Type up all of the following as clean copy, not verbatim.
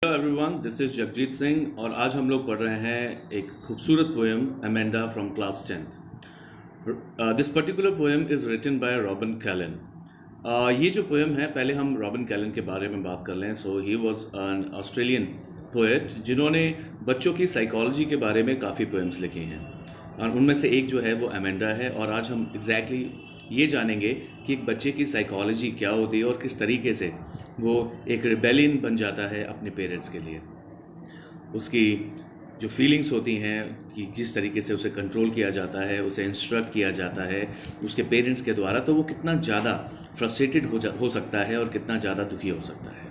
Hello everyone, this is Jagjit Singh और आज हम लोग पढ़ रहे हैं एक खूबसूरत poem Amanda from class 10th। This particular poem is written by Robin Klein. ये जो पोएम है, पहले हम रॉबिन कैलन के बारे में बात कर लें। So he was an Australian poet जिन्होंने बच्चों की साइकोलॉजी के बारे में काफ़ी पोएम्स लिखी हैं और उनमें से एक जो है वो अमेंडा है। और आज हम एग्जैक्टली ये जानेंगे कि एक बच्चे की साइकोलॉजी क्या होती है और किस तरीके से वो एक रिबेलियन बन जाता है अपने पेरेंट्स के लिए। उसकी जो फीलिंग्स होती हैं कि किस तरीके से उसे कंट्रोल किया जाता है, उसे इंस्ट्रक्ट किया जाता है उसके पेरेंट्स के द्वारा, तो वो कितना ज़्यादा फ्रस्ट्रेटेड हो सकता है और कितना ज़्यादा दुखी हो सकता है।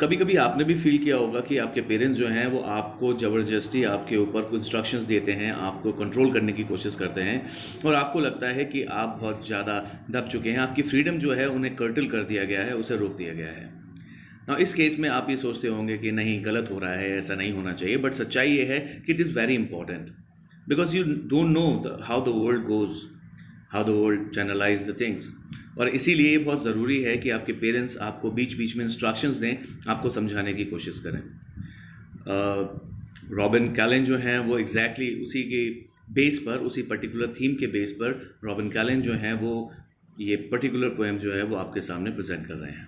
कभी कभी आपने भी फील किया होगा कि आपके पेरेंट्स जो हैं वो आपको ज़बरदस्ती आपके ऊपर कुछ इंस्ट्रक्शंस देते हैं, आपको कंट्रोल करने की कोशिश करते हैं और आपको लगता है कि आप बहुत ज़्यादा दब चुके हैं, आपकी फ्रीडम जो है उन्हें कर्टल कर दिया गया है, उसे रोक दिया गया है ना। इस केस में आप ये सोचते होंगे कि नहीं, गलत हो रहा है, ऐसा नहीं होना चाहिए। बट सच्चाई ये है कि it is very important because you don't know how the world goes, how the world channelize the things. और इसीलिए ये बहुत ज़रूरी है कि आपके पेरेंट्स आपको बीच बीच में इंस्ट्रक्शंस दें, आपको समझाने की कोशिश करें। रॉबिन कैलन जो हैं वो एग्जैक्टली उसी के बेस पर, उसी पर्टिकुलर थीम के बेस पर रॉबिन कैलन जो हैं वो ये पर्टिकुलर पोएम जो है वो आपके सामने प्रेजेंट कर रहे हैं।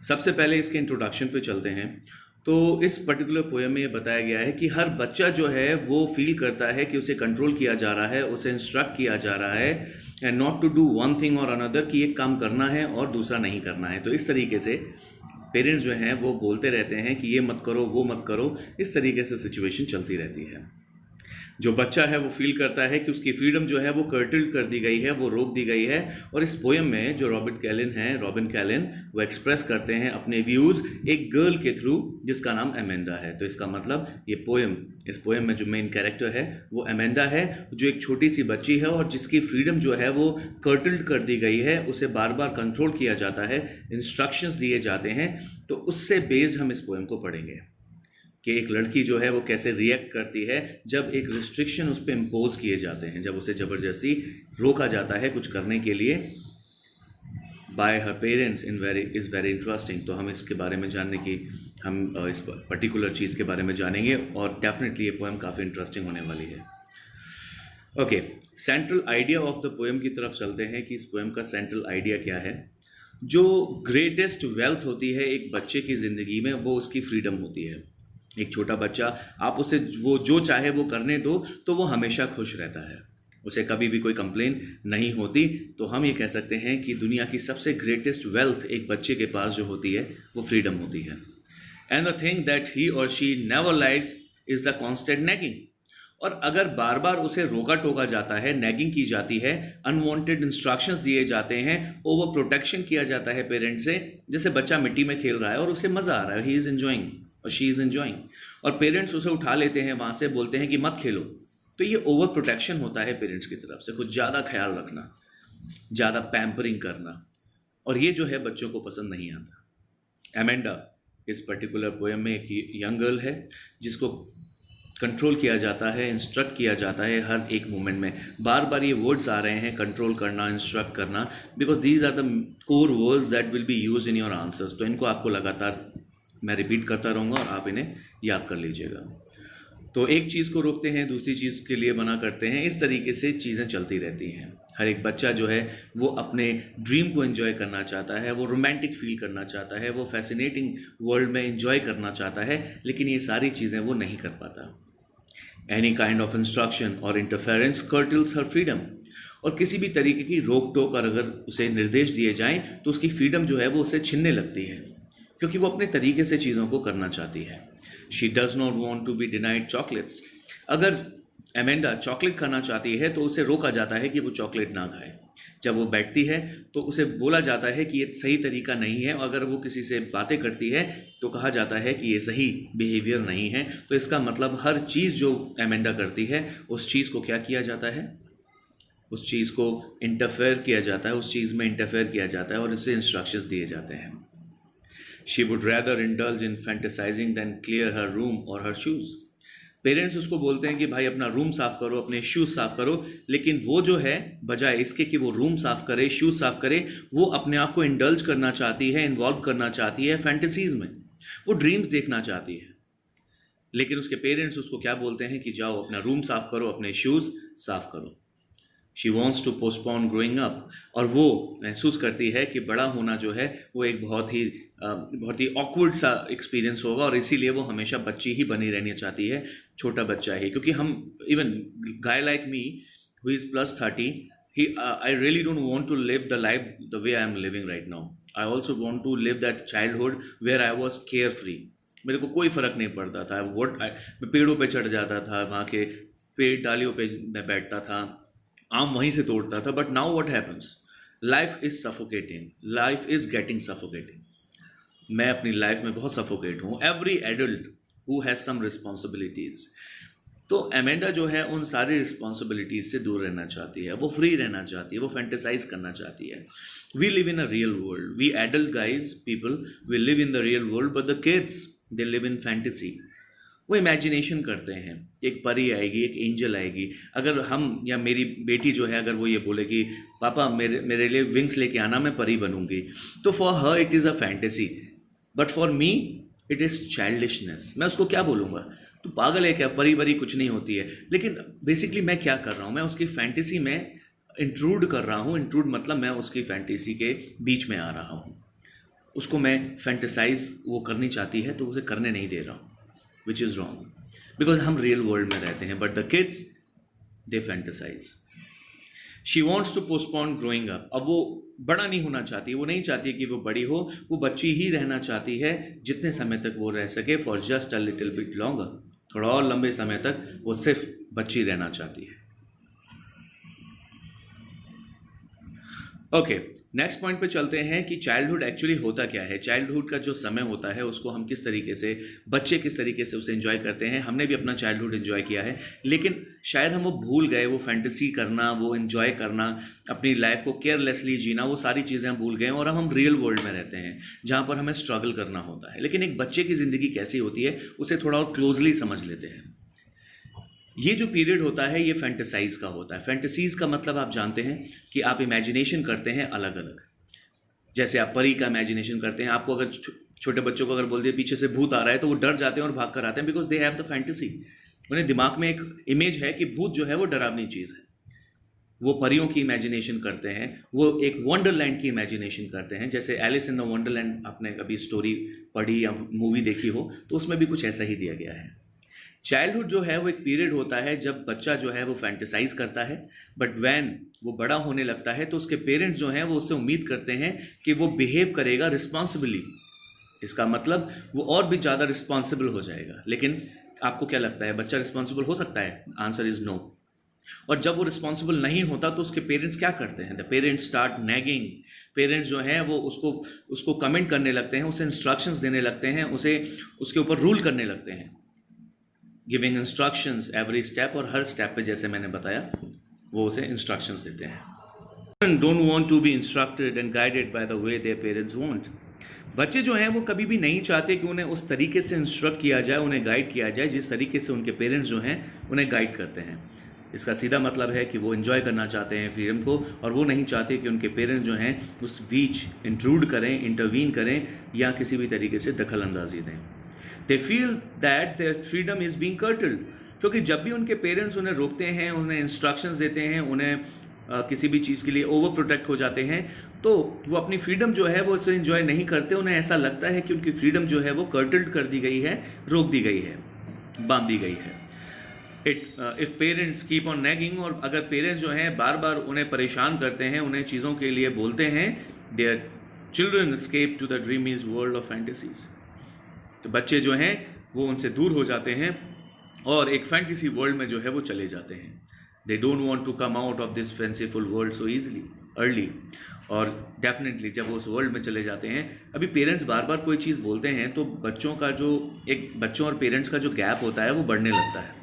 सबसे पहले इसके इंट्रोडक्शन पे चलते हैं। तो इस पर्टिकुलर पोएम में ये बताया गया है कि हर बच्चा जो है वो फील करता है कि उसे कंट्रोल किया जा रहा है, उसे इंस्ट्रक्ट किया जा रहा है and not to do one thing और अनदर, कि एक काम करना है और दूसरा नहीं करना है। तो इस तरीके से पेरेंट्स जो हैं वो बोलते रहते हैं कि ये मत करो, वो मत करो। इस तरीके से सिचुएशन चलती रहती है। जो बच्चा है वो फील करता है कि उसकी फ्रीडम जो है वो कर्टल्ड कर दी गई है, वो रोक दी गई है। और इस पोएम में जो रॉबिन कैलन वो एक्सप्रेस करते हैं अपने व्यूज़ एक गर्ल के थ्रू जिसका नाम अमेंडा है। तो इसका मतलब इस पोएम में जो मेन कैरेक्टर है वो अमेंडा है, जो एक छोटी सी बच्ची है और जिसकी फ्रीडम जो है वो कर्टल्ड कर दी गई है, उसे बार बार कंट्रोल किया जाता है, इंस्ट्रक्शंस दिए जाते हैं। तो उससे बेस्ड हम इस पोएम को पढ़ेंगे कि एक लड़की जो है वो कैसे रिएक्ट करती है जब एक रिस्ट्रिक्शन उस पर इम्पोज किए जाते हैं, जब उसे ज़बरदस्ती रोका जाता है कुछ करने के लिए bye her parents is very interesting. तो हम इसके बारे में जानने की, हम इस पर्टिकुलर चीज़ के बारे में जानेंगे और डेफिनेटली ये पोएम काफ़ी इंटरेस्टिंग होने वाली है। Okay, central idea of the poem की तरफ चलते हैं कि इस पोएम का सेंट्रल आइडिया क्या है। जो ग्रेटेस्ट वेल्थ होती है एक बच्चे की ज़िंदगी में वो उसकी फ्रीडम होती है। एक छोटा बच्चा, आप उसे वो जो चाहे वो करने दो तो वो हमेशा खुश रहता है, उसे कभी भी कोई कंप्लेन नहीं होती। तो हम ये कह सकते हैं कि दुनिया की सबसे ग्रेटेस्ट वेल्थ एक बच्चे के पास जो होती है वो फ्रीडम होती है। And the thing that he और she never likes is the constant nagging. और अगर बार बार उसे रोका टोका जाता है, नैगिंग की जाती है, अनवांटेड इंस्ट्रक्शंस दिए जाते हैं, ओवर प्रोटेक्शन किया जाता है पेरेंट्स से, जैसे बच्चा मिट्टी में खेल रहा है और उसे मज़ा आ रहा है, ही इज़ एंजॉइंग और शी इज़ एंजॉइंग, और पेरेंट्स उसे उठा लेते हैं वहाँ से, बोलते हैं कि मत खेलो। तो ये ओवर प्रोटेक्शन होता है पेरेंट्स की तरफ से, कुछ ज़्यादा ख्याल रखना, ज़्यादा पैम्परिंग करना, और ये जो है बच्चों को पसंद नहीं आता। अमेंडा इस पर्टिकुलर पोएम में एक यंग गर्ल है जिसको कंट्रोल किया जाता है, इंस्ट्रक्ट किया जाता है हर एक मोमेंट में। बार बार ये वर्ड्स आ रहे हैं, कंट्रोल करना, इंस्ट्रक्ट करना, because these are the core words that will be use in your answers. तो इनको आपको लगातार मैं रिपीट करता रहूँगा और आप इन्हें याद कर लीजिएगा। तो एक चीज़ को रोकते हैं, दूसरी चीज़ के लिए मना करते हैं, इस तरीके से चीज़ें चलती रहती हैं। हर एक बच्चा जो है वो अपने ड्रीम को एंजॉय करना चाहता है, वो रोमांटिक फील करना चाहता है, वो फैसिनेटिंग वर्ल्ड में एंजॉय करना चाहता है, लेकिन ये सारी चीज़ें वो नहीं कर पाता। एनी काइंड ऑफ इंस्ट्रक्शन और इंटरफेरेंस कर्टल्स हर फ्रीडम। और किसी भी तरीके की रोक टोक और अगर उसे निर्देश दिए जाएं तो उसकी फ्रीडम जो है वो उसे छीनने लगती है, क्योंकि वो अपने तरीके से चीज़ों को करना चाहती है। She does not want to be denied chocolates. अगर अमेंडा चॉकलेट खाना चाहती है तो उसे रोका जाता है कि वो चॉकलेट ना खाए। जब वो बैठती है तो उसे बोला जाता है कि ये सही तरीका नहीं है। अगर वो किसी से बातें करती है तो कहा जाता है कि ये सही बिहेवियर नहीं है। तो इसका मतलब हर चीज़ जो अमेंडा करती है उस चीज़ को क्या किया जाता है, उस चीज़ को इंटरफेयर किया जाता है, उस चीज़ में इंटरफेयर किया जाता है और उससे इंस्ट्रक्शंस दिए जाते हैं। She would rather indulge in fantasizing than clear her room or her shoes. Parents उसको बोलते हैं कि भाई अपना रूम साफ करो, अपने शूज़ साफ करो, लेकिन वो जो है बजाय इसके कि वो रूम साफ करे, शूज़ साफ करे, वो अपने आप को इंडल्ज करना चाहती है, इन्वॉल्व करना चाहती है फैंटेसीज में। वो ड्रीम्स देखना चाहती है, लेकिन उसके पेरेंट्स उसको क्या बोलते हैं कि जाओ अपना रूम साफ करो, अपने शूज़ साफ करो। She wants to postpone growing up, और वो महसूस करती है कि बड़ा होना जो है वो एक बहुत ही ऑकवर्ड सा एक्सपीरियंस होगा, और इसीलिए वो हमेशा बच्ची ही बनी रहना चाहती है, छोटा बच्चा ही। क्योंकि हम, even guy like me who is +30, I really don't want to live the life the way I am living right now. I also want to live that childhood where I was care free. मेरे को कोई फ़र्क नहीं पड़ता था, मैं पेड़ों पे चढ़ जाता था, वहाँ के पेड़ डालियों पे मैं बैठता था, आम वहीं से तोड़ता था। But now what happens, life is suffocating, life is getting suffocating. मैं अपनी लाइफ में बहुत सफोकेट हूँ। Every adult who has some responsibilities, तो एमेंडा जो है उन सारी रिस्पॉन्सिबिलिटीज से दूर रहना चाहती है, वो फ्री रहना चाहती है, वो फैंटेसाइज करना चाहती है। We live in a real world, we adult guys people we live in the real world, but the kids they live in fantasy. वो इमेजिनेशन करते हैं, एक परी आएगी, एक एंजल आएगी। अगर हम या मेरी बेटी जो है, अगर वो ये बोले कि पापा मेरे लिए विंग्स लेके आना, मैं परी बनूंगी, तो for her it is a fantasy, but for me it is childishness. मैं उसको क्या बोलूँगा, तू पागल है क्या, परी वरी कुछ नहीं होती है। लेकिन बेसिकली मैं क्या कर रहा हूँ, मैं उसकी फैंटेसी में इंट्रूड कर रहा हूँ। इंट्रूड मतलब मैं उसकी फैंटेसी के बीच में आ रहा हूँ, उसको मैं फैंटेसाइज वो करनी चाहती है तो उसे करने नहीं दे रहा हूँ, which is wrong, because हम real world में रहते हैं, but the kids they fantasize. She wants to postpone growing up. अब वो बड़ा नहीं होना चाहती, वो नहीं चाहती कि वो बड़ी हो, वो बच्ची ही रहना चाहती है जितने समय तक वो रह सके, for just a little bit longer, थोड़ा और लंबे समय तक वो सिर्फ बच्ची रहना चाहती है। ओके, नेक्स्ट पॉइंट पे चलते हैं कि चाइल्डहुड एक्चुअली होता क्या है। चाइल्डहुड का जो समय होता है उसको हम किस तरीके से, बच्चे किस तरीके से उसे एंजॉय करते हैं। हमने भी अपना चाइल्डहुड एंजॉय किया है, लेकिन शायद हम वो भूल गए, वो फैंटेसी करना, वो एंजॉय करना, अपनी लाइफ को केयरलेसली जीना, वो सारी चीज़ें हम भूल गए और अब हम रियल वर्ल्ड में रहते हैं जहाँ पर हमें स्ट्रगल करना होता है। लेकिन एक बच्चे की ज़िंदगी कैसी होती है उसे थोड़ा और क्लोजली समझ लेते हैं। ये जो पीरियड होता है ये फैंटेसाइज का होता है। फैंटेसीज का मतलब आप जानते हैं कि आप इमेजिनेशन करते हैं अलग अलग। जैसे आप परी का इमेजिनेशन करते हैं, आपको अगर छोटे बच्चों को अगर बोल दिया पीछे से भूत आ रहा है तो वो डर जाते हैं और भाग कर आते हैं, because they have the fantasy. उन्हें दिमाग में एक इमेज है कि भूत जो है वो डरावनी चीज़ है। वो परियों की इमेजिनेशन करते हैं, वो एक वंडरलैंड की इमेजिनेशन करते हैं। जैसे एलिस इन द वंडरलैंड आपने कभी स्टोरी पढ़ी या मूवी देखी हो तो उसमें भी कुछ ऐसा ही दिया गया है। चाइल्डहुड जो है वो एक पीरियड होता है जब बच्चा जो है वो फैंटेसाइज करता है, बट वैन वो बड़ा होने लगता है तो उसके पेरेंट्स जो हैं वो उससे उम्मीद करते हैं कि वो बिहेव करेगा रिस्पॉन्सिबली। इसका मतलब वो और भी ज़्यादा रिस्पॉन्सिबल हो जाएगा। लेकिन आपको क्या लगता है, बच्चा रिस्पॉन्सिबल हो सकता है? Answer is no. और जब वो रिस्पॉन्सिबल नहीं होता तो उसके पेरेंट्स क्या करते हैं? The parents start nagging. Parents जो हैं वो उसको कमेंट करने लगते हैं, उसे इंस्ट्रक्शंस देने लगते हैं, उसे उसके ऊपर रूल करने लगते हैं, गिविंग इंस्ट्रक्शंस एवरी स्टेप। और हर स्टेप पे जैसे मैंने बताया वो उसे इंस्ट्रक्शंस देते हैं। Don't want to be instructed and guided by the way their parents want. बच्चे जो हैं वो कभी भी नहीं चाहते कि उन्हें उस तरीके से इंस्ट्रक्ट किया जाए, उन्हें गाइड किया जाए जिस तरीके से उनके पेरेंट्स जो हैं उन्हें गाइड करते हैं। इसका सीधा मतलब है कि वो एंजॉय करना चाहते हैं फ्रीडम को, और वो नहीं चाहते कि उनके पेरेंट्स जो हैं उस बीच इंट्रूड करें, इंटरवीन करें या किसी भी तरीके से दखल अंदाजी दें। They feel that their freedom is being curtailed, क्योंकि जब भी उनके पेरेंट्स उन्हें रोकते हैं, उन्हें इंस्ट्रक्शंस देते हैं, उन्हें किसी भी चीज़ के लिए ओवर प्रोटेक्ट हो जाते हैं, तो वो अपनी फ्रीडम जो है वो इसे एंजॉय नहीं करते। उन्हें ऐसा लगता है कि उनकी फ्रीडम जो है वो कर्टल्ड कर दी गई है, रोक दी गई है, बांध दी गई है। If parents keep on nagging, और अगर पेरेंट्स जो हैं बार बार उन्हें परेशान करते हैं, उन्हें चीज़ों के लिए बोलते हैं, their children escape to the dreamy world of fantasies. तो बच्चे जो हैं वो उनसे दूर हो जाते हैं और एक फैंटेसी वर्ल्ड में जो है वो चले जाते हैं। They don't want to come out of this fanciful world so easily early. और डेफिनेटली जब वो उस वर्ल्ड में चले जाते हैं, अभी पेरेंट्स बार बार कोई चीज़ बोलते हैं तो बच्चों और पेरेंट्स का जो गैप होता है वो बढ़ने लगता है,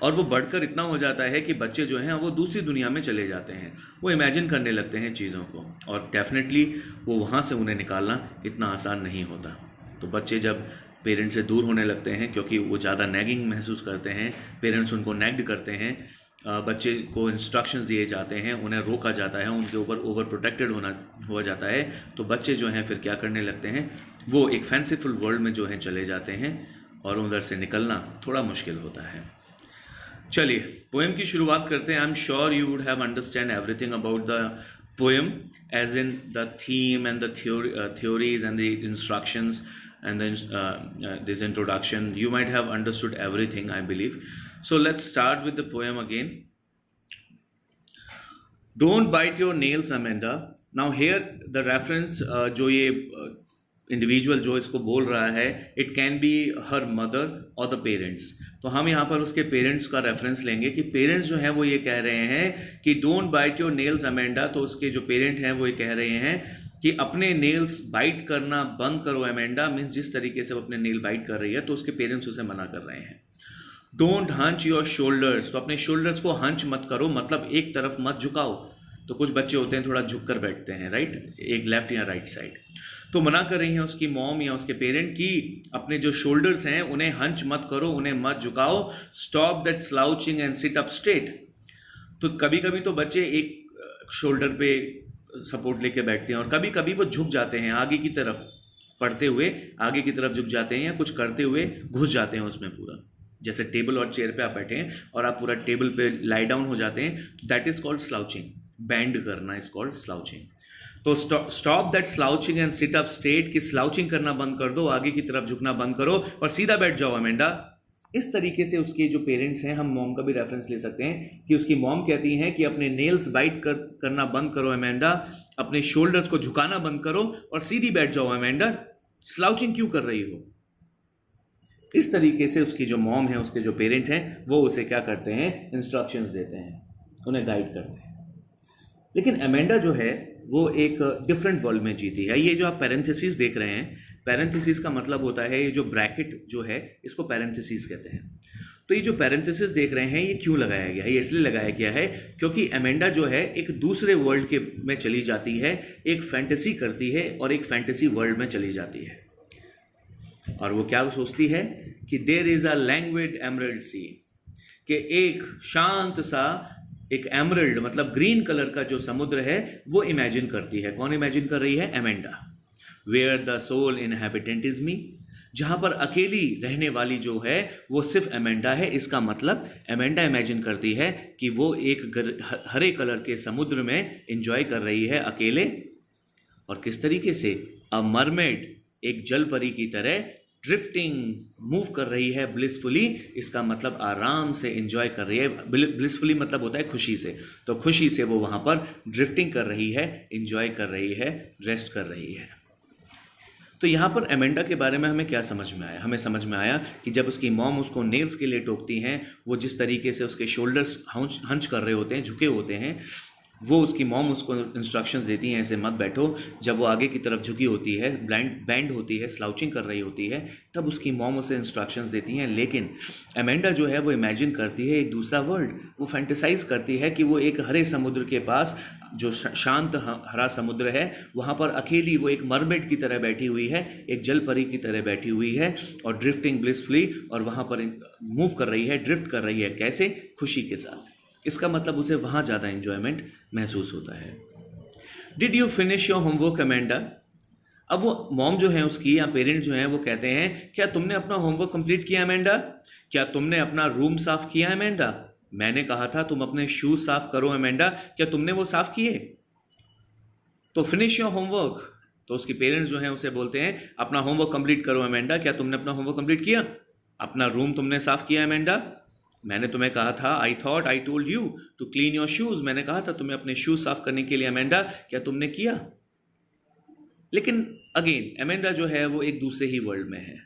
और वो बढ़कर इतना हो जाता है कि बच्चे जो हैं वो दूसरी दुनिया में चले जाते हैं, वो इमेजिन करने लगते हैं चीज़ों को, और डेफिनेटली वो वहाँ से उन्हें निकालना इतना आसान नहीं होता। तो बच्चे जब पेरेंट्स से दूर होने लगते हैं क्योंकि वो ज़्यादा नैगिंग महसूस करते हैं, पेरेंट्स उनको नैग्ड करते हैं, बच्चे को इंस्ट्रक्शंस दिए जाते हैं, उन्हें रोका जाता है, उनके ऊपर ओवर प्रोटेक्टेड हो जाता है, तो बच्चे जो हैं फिर क्या करने लगते हैं, वो एक फैंसीफुल वर्ल्ड में जो है चले जाते हैं और उधर से निकलना थोड़ा मुश्किल होता है। चलिए पोएम की शुरुआत करते हैं। I am sure you would have understand everything about the poem, as in the theme and the theories and the instructions and then this introduction. You might have understood everything, I believe. So let's start with the poem again. Don't bite your nails, Amanda. Now here the reference जो ये individual जो इसको बोल रहा है, it can be her mother और the parents. तो हम यहाँ पर उसके पेरेंट्स का रेफरेंस लेंगे कि पेरेंट्स जो हैं वो ये कह रहे हैं कि don't bite your nails Amanda. तो उसके जो पेरेंट हैं वो ये कह रहे हैं कि अपने नेल्स बाइट करना बंद करो अमेंडा। मीन्स जिस तरीके से वो अपने नेल बाइट कर रही है तो उसके पेरेंट्स उसे मना कर रहे हैं। डोंट हंच योर शोल्डर्स, तो अपने शोल्डर्स को हंच मत करो, मतलब एक तरफ मत झुकाओ। तो कुछ बच्चे होते हैं थोड़ा झुक कर बैठते हैं, राइट, एक लेफ्ट या राइट साइड। तो मना कर रही हैं उसकी मॉम या उसके पेरेंट कि अपने जो शोल्डर्स हैं उन्हें हंच मत करो, उन्हें मत झुकाओ। Stop that slouching and sit up straight. तो कभी कभी तो बच्चे एक शोल्डर पे सपोर्ट लेके बैठते हैं और कभी कभी वो झुक जाते हैं आगे की तरफ, पढ़ते हुए आगे की तरफ झुक जाते हैं या कुछ करते हुए घुस जाते हैं उसमें पूरा। जैसे टेबल और चेयर पे आप बैठे हैं और आप पूरा टेबल पे लाई डाउन हो जाते हैं, that is called slouching. Band करना इज कॉल्ड स्लाउचिंग। तो stop that slouching and sit up straight, कि स्लाउचिंग करना बंद कर दो, आगे की तरफ झुकना बंद करो और सीधा बैठ जाओ अमेंडा। इस तरीके से उसके जो पेरेंट्स हैं, हम मॉम का भी रेफरेंस ले सकते हैं कि उसकी मॉम कहती हैं कि अपने नेल्स बाइट करना बंद करो अमेंडा, अपने शोल्डर्स को झुकाना बंद करो और सीधी बैठ जाओ अमेंडा, स्लाउचिंग क्यों कर रही हो। इस तरीके से उसकी जो मॉम है, उसके जो पेरेंट हैं, वो उसे क्या करते हैं, इंस्ट्रक्शंस देते हैं, उन्हें गाइड करते हैं। लेकिन अमेंडा जो है वो एक डिफरेंट वर्ल्ड में जीती है। ये जो आप पैरेंथेसिस देख रहे हैं, पैरेंथेसिस का मतलब होता है, ये जो ब्रैकेट जो है इसको पैरेंथेसिस कहते हैं। तो ये जो पैरेंथेसिस देख रहे हैं ये क्यों लगाया गया है, ये इसलिए लगाया गया है क्योंकि अमेंडा जो है एक दूसरे वर्ल्ड के में चली जाती है, एक फैंटेसी करती है और एक फैंटेसी वर्ल्ड में चली जाती है। और वो क्या सोचती है कि देयर इज अ लैंग्वेड एमरल्ड सी, कि एक शांत सा एक एमरल्ड मतलब ग्रीन कलर का जो समुद्र है वो इमेजिन करती है। कौन इमेजिन कर रही है, Amanda. Where the sole inhabitant is me, जहां पर अकेली रहने वाली जो है वो सिर्फ अमेंडा है। इसका मतलब अमेंडा इमेजिन करती है कि वो एक हरे कलर के समुद्र में एंजॉय कर रही है अकेले। और किस तरीके से, अ मरमेड, एक जल परी की तरह ड्रिफ्टिंग, मूव कर रही है ब्लिसफुली। इसका मतलब आराम से एंजॉय कर रही है। ब्लिसफुली मतलब होता है खुशी से, तो खुशी से वो वहां पर ड्रिफ्टिंग कर रही है, एंजॉय कर रही है, रेस्ट कर रही है। तो यहाँ पर अमेंडा के बारे में हमें क्या समझ में आया, हमें समझ में आया कि जब उसकी मॉम उसको नेल्स के लिए टोकती हैं, वो जिस तरीके से उसके शोल्डर्स हंच कर रहे होते हैं, झुके होते हैं, वो उसकी मॉम उसको इंस्ट्रक्शंस देती हैं ऐसे मत बैठो। जब वो आगे की तरफ झुकी होती है, बैंड होती है, स्लाउचिंग कर रही होती है, तब उसकी मॉम उसे इंस्ट्रक्शंस देती हैं। लेकिन अमेंडा जो है वो इमेजिन करती है एक दूसरा वर्ल्ड, वो फैंटेसाइज करती है कि वो एक हरे समुद्र के पास, जो शांत हरा समुद्र है, वहाँ पर अकेली वो एक मरमेड की तरह बैठी हुई है, एक जल परी की तरह बैठी हुई है और ड्रिफ्टिंग ब्लिसफुली, और वहाँ पर मूव कर रही है, ड्रिफ्ट कर रही है। कैसे, खुशी के साथ। इसका मतलब उसे वहाँ ज़्यादा एंजॉयमेंट महसूस होता है। Did you finish your homework Amanda. अब वो मॉम जो है उसकी या पेरेंट जो है वो कहते हैं, क्या तुमने अपना होमवर्क कंप्लीट किया अमेंडा, क्या तुमने अपना रूम साफ किया अमेंडा, मैंने कहा था तुम अपने शूज साफ करो अमेंडा, क्या तुमने वो साफ किए। तो फिनिश योर होमवर्क, तो उसकी पेरेंट्स जो हैं उसे बोलते हैं अपना होमवर्क कंप्लीट करो अमेंडा, क्या तुमने अपना होमवर्क कंप्लीट किया, अपना रूम तुमने साफ किया अमेंडा, मैंने तुम्हें कहा था, I thought I told you to clean your shoes, मैंने कहा था तुम्हें अपने शूज साफ करने के लिए अमेंडा, क्या तुमने किया। लेकिन अगेन अमेंडा जो है वो एक दूसरे ही वर्ल्ड में है।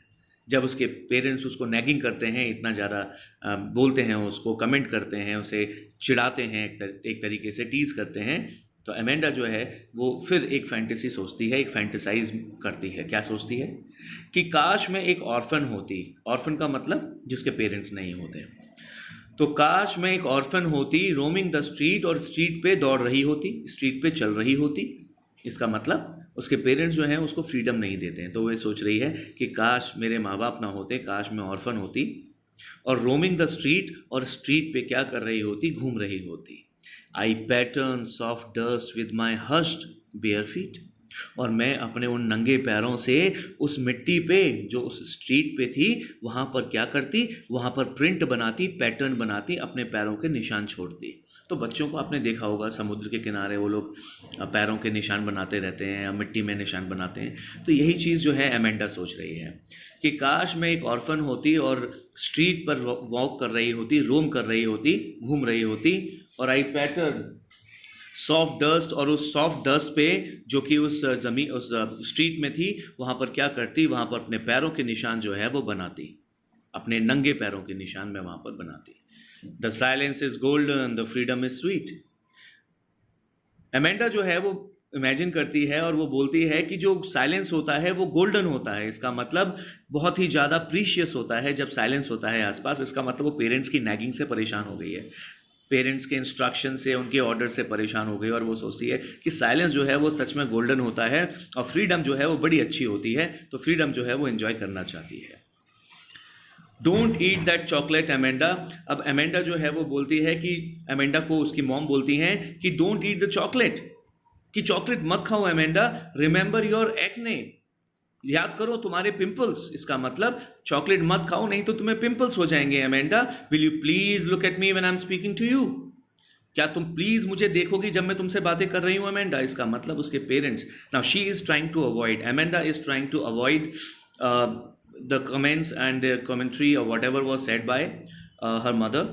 जब उसके पेरेंट्स उसको नैगिंग करते हैं, इतना ज़्यादा बोलते हैं, उसको कमेंट करते हैं, उसे चिढ़ाते हैं, एक तरीके से टीज करते हैं, तो अमेंडा जो है वो फिर एक फैंटेसी सोचती है, एक फैंटेसाइज करती है। क्या सोचती है कि काश मैं एक ऑर्फन होती। ऑर्फन का मतलब जिसके पेरेंट्स नहीं होते। तो काश मैं एक ऑर्फन होती, रोमिंग द स्ट्रीट, और स्ट्रीट पे दौड़ रही होती, स्ट्रीट पे चल रही होती। इसका मतलब उसके पेरेंट्स जो हैं उसको फ्रीडम नहीं देते हैं, तो वो सोच रही है कि काश मेरे माँ बाप ना होते, काश मैं ऑर्फन होती, और रोमिंग द स्ट्रीट, और स्ट्रीट पे क्या कर रही होती, घूम रही होती। I patter soft dust with my hushed bare feet, और मैं अपने उन नंगे पैरों से उस मिट्टी पे जो उस स्ट्रीट पे थी वहाँ पर क्या करती, वहाँ पर प्रिंट बनाती, पैटर्न बनाती, अपने पैरों के निशान छोड़ती। तो बच्चों को आपने देखा होगा समुद्र के किनारे वो लोग पैरों के निशान बनाते रहते हैं या मिट्टी में निशान बनाते हैं। तो यही चीज़ जो है एमेंडा सोच रही है कि काश मैं एक ऑर्फन होती और स्ट्रीट पर वॉक कर रही होती, रोम कर रही होती, घूम रही होती, और आई पैटर्न सॉफ्ट डस्ट, और उस सॉफ्ट डस्ट पे जो कि उस स्ट्रीट में थी वहाँ पर क्या करती, वहाँ पर अपने पैरों के निशान जो है वो बनाती, अपने नंगे पैरों के निशान में वहाँ पर बनाती। The silence is golden, the freedom is sweet. Amanda जो है वो इमेजिन करती है और वो बोलती है कि जो साइलेंस होता है वो गोल्डन होता है, इसका मतलब बहुत ही ज़्यादा प्रीशियस होता है जब साइलेंस होता है आसपास। इसका मतलब वो पेरेंट्स की नैगिंग से परेशान हो गई है, पेरेंट्स के इंस्ट्रक्शन से, उनके ऑर्डर से परेशान हो गई, और वो सोचती है कि साइलेंस जो है वो सच में गोल्डन होता है और फ्रीडम जो है वो बड़ी अच्छी होती है, तो फ्रीडम जो है वो एंजॉय करना चाहती है। Don't eat that chocolate Amanda. अब एमेंडा जो है वो बोलती है कि एमेंडा को उसकी मॉम बोलती हैं कि डोंट ईट द चॉकलेट, कि चॉकलेट मत खाओ एमेंडा, रिमेंबर योर एक्ने, याद करो तुम्हारे पिंपल्स। इसका मतलब चॉकलेट मत खाओ नहीं तो तुम्हें पिंपल्स हो जाएंगे Amanda. Will you please look at me when I am speaking to you, क्या तुम प्लीज मुझे देखोगी जब मैं तुमसे बातें कर रही हूं एमेंडा। इसका मतलब उसके parents, now she is trying to avoid, Amanda is trying to avoid the comments and the commentary or whatever was said by her mother,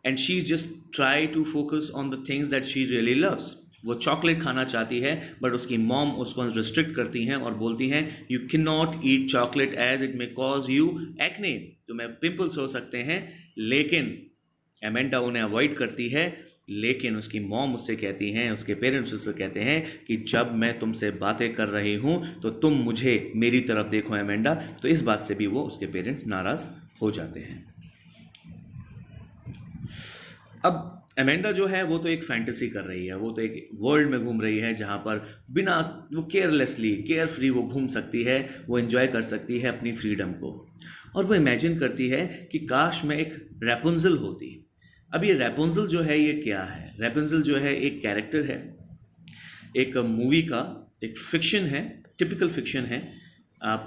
and she just try to focus on the things that she really loves. वो chocolate खाना चाहती है but उसकी mom उसको restrict करती हैं और बोलती हैं you can not eat chocolate as it may cause you acne, तुम्हें पिंपल्स हो सकते हैं। लेकिन एमेंडा उन्हें अवॉइड करती है, लेकिन उसकी मॉम उससे कहती हैं, उसके पेरेंट्स उससे कहते हैं कि जब मैं तुमसे बातें कर रही हूं तो तुम मुझे मेरी तरफ देखो एमेंडा। तो इस बात से भी वो उसके पेरेंट्स नाराज हो जाते हैं। अब एमेंडा जो है वो तो एक फैंटेसी कर रही है, वो तो एक वर्ल्ड में घूम रही है जहां पर बिना वो केयरलेसली, केयर फ्री वो घूम सकती है, वो एंजॉय कर सकती है अपनी फ्रीडम को। और वो इमेजिन करती है कि काश मैं एक रैपुंजल होती। अब ये रैपुंजल जो है ये क्या है? रैपुंजल जो है एक कैरेक्टर है, एक मूवी का एक फिक्शन है, टिपिकल फिक्शन है। आप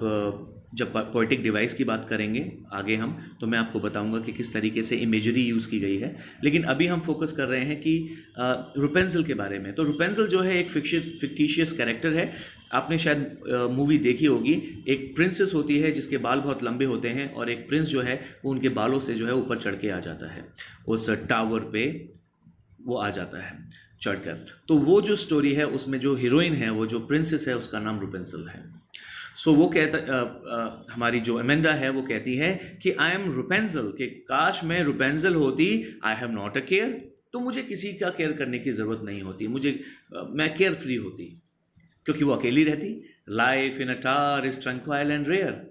जब पोएटिक डिवाइस की बात करेंगे आगे हम, तो मैं आपको बताऊंगा कि किस तरीके से इमेजरी यूज़ की गई है। लेकिन अभी हम फोकस कर रहे हैं कि रुपेंजल के बारे में। तो रुपेंजल जो है एक फिक्टिशियस कैरेक्टर है। आपने शायद मूवी देखी होगी। एक प्रिंसेस होती है जिसके बाल बहुत लंबे होते हैं और एक प्रिंस जो है वो उनके बालों से जो है ऊपर चढ़ के आ जाता है, उस टावर पे वो आ जाता है चढ़कर। तो वो जो स्टोरी है उसमें जो हीरोइन है, वो जो प्रिंसेस है, उसका नाम रुपेंजल है। सो वो कहता हमारी जो एमेंडा है वो कहती है कि आई एम रुपेंजल, कि काश मैं रुपेंजल होती, आई हैव नॉट अ केयर, तो मुझे किसी का केयर करने की ज़रूरत नहीं होती, मैं केयर फ्री होती, क्योंकि वो अकेली रहती। Life in a tower is tranquil and rare.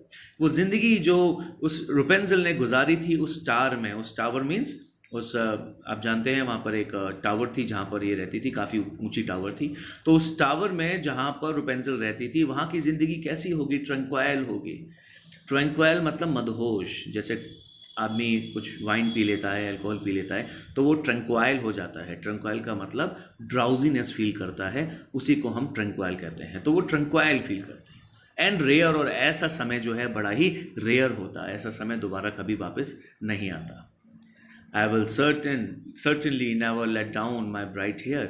वो जिंदगी जो उस रुपेंजल ने गुजारी थी उस टावर में, उस टावर मीन्स उस आप जानते हैं वहाँ पर एक टावर थी जहाँ पर ये रहती थी, काफ़ी ऊंची टावर थी। तो उस टावर में जहाँ पर रुपेंजल रहती थी वहाँ की ज़िंदगी कैसी होगी? ट्रंक्वाइल होगी। ट्रंक्वाइल मतलब मदहोश, जैसे आदमी कुछ वाइन पी लेता है, अल्कोहल पी लेता है तो वो ट्रंक्वाइल हो जाता है। ट्रंक्वाइल का मतलब ड्राउजीनेस फील करता है, उसी को हम ट्रंक्वाइल कहते हैं। तो वो ट्रंक्वाइल फील करते हैं। एंड रेयर, और ऐसा समय जो है बड़ा ही रेयर होता है, ऐसा समय दोबारा कभी वापस नहीं आता। I will certainly never let down my bright hair,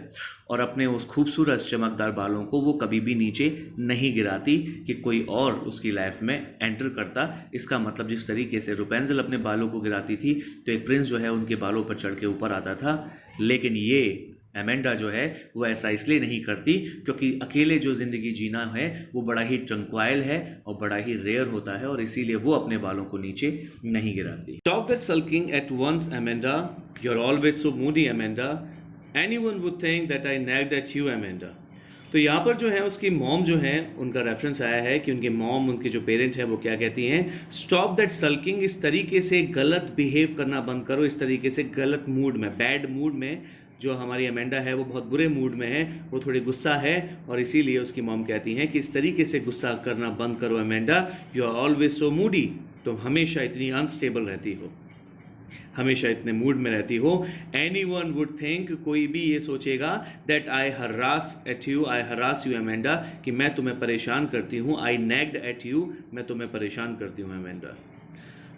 और अपने उस खूबसूरत चमकदार बालों को वो कभी भी नीचे नहीं गिराती कि कोई और उसकी लाइफ में एंटर करता। इसका मतलब जिस तरीके से रुपेंजल अपने बालों को गिराती थी तो एक प्रिंस जो है उनके बालों पर चढ़ के ऊपर आता था, लेकिन ये एमेंडा जो है वो ऐसा इसलिए नहीं करती क्योंकि अकेले जो ज़िंदगी जीना है वो बड़ा ही ट्रंक्वाइल है और बड़ा ही रेयर होता है, और इसीलिए वो अपने बालों को नीचे नहीं गिराती। Stop that sulking at once, Amanda. You're always so moody, Amanda. Anyone would think that I nagged at you, Amanda. तो यहाँ पर जो है उसकी मॉम जो है, उनका रेफरेंस आया है कि उनके मॉम, उनके जो पेरेंट है वो क्या कहती हैं, स्टॉप दैट सल्किंग, इस तरीके से गलत बिहेव करना बंद करो, इस तरीके से गलत मूड में, बैड मूड में। जो हमारी एमेंडा है वो बहुत बुरे मूड में है, वो थोड़ी गुस्सा है, और इसीलिए उसकी मॉम कहती हैं कि इस तरीके से गुस्सा करना बंद करो Amanda, you are always so moody, तुम हमेशा इतनी अनस्टेबल रहती हो। हमेशा इतने मूड में रहती हो। एनी वन वुड थिंक, कोई भी ये सोचेगा, that I harass at you, I harass you Amanda, कि मैं तुम्हें परेशान करती हूँ। आई नेग्ड एट यू, मैं तुम्हें परेशान करती हूँ अमेंडा।